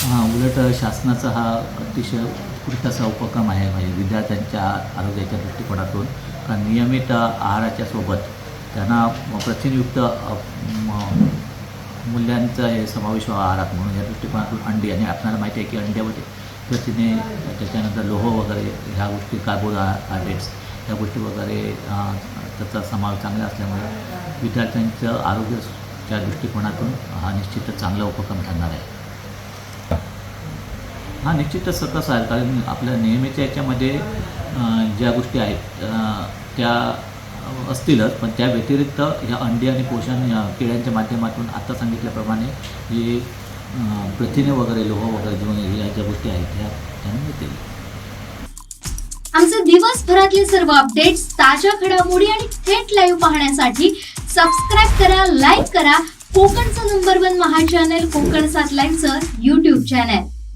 उलट शासनाचा हा अतिशय उत्कृष्ट असा उपक्रम आहे म्हणजे विद्यार्थ्यांच्या आरोग्याच्या दृष्टिकोनातून. कारण नियमित आहाराच्या सोबत त्यांना प्रथिनयुक्त मूल्यांचा हे समावेश व्हावा आहारात म्हणून या दृष्टिकोनातून अंडी, आणि आपल्याला माहिती आहे की अंड्यामध्ये प्रथिने, त्याच्यानंतर लोह वगैरे ह्या गोष्टी, कार्बोहायड्रेट्स ह्या गोष्टी वगैरे त्याचा समावेश चांगला असल्यामुळे विद्यार्थ्यांचं आरोग्याच्या दृष्टिकोनातून हा निश्चितच चांगला उपक्रम ठरणार आहे. हा निश्चितच सकस आहे, कारण आपल्या नेहमीच्या याच्यामध्ये ज्या गोष्टी आहेत त्या असतीलच, पण त्या व्यतिरिक्त ह्या अंडी आणि पोषण किड्यांच्या माध्यमातून आता सांगितल्याप्रमाणे जे प्रथिने वगैरे, लोह वगैरे ह्या ज्या गोष्टी आहेत ह्या त्यांना मिळतील. आमचे दिवसभरातले सर्व अपडेट्स, ताज्या घडामोडी आणि थेट लाईव्ह पाहण्यासाठी सबस्क्राईब करा, लाईक करा कोकणचं नंबर 1 महा चॅनल कोकणसाद लाईव्हचं YouTube चॅनल.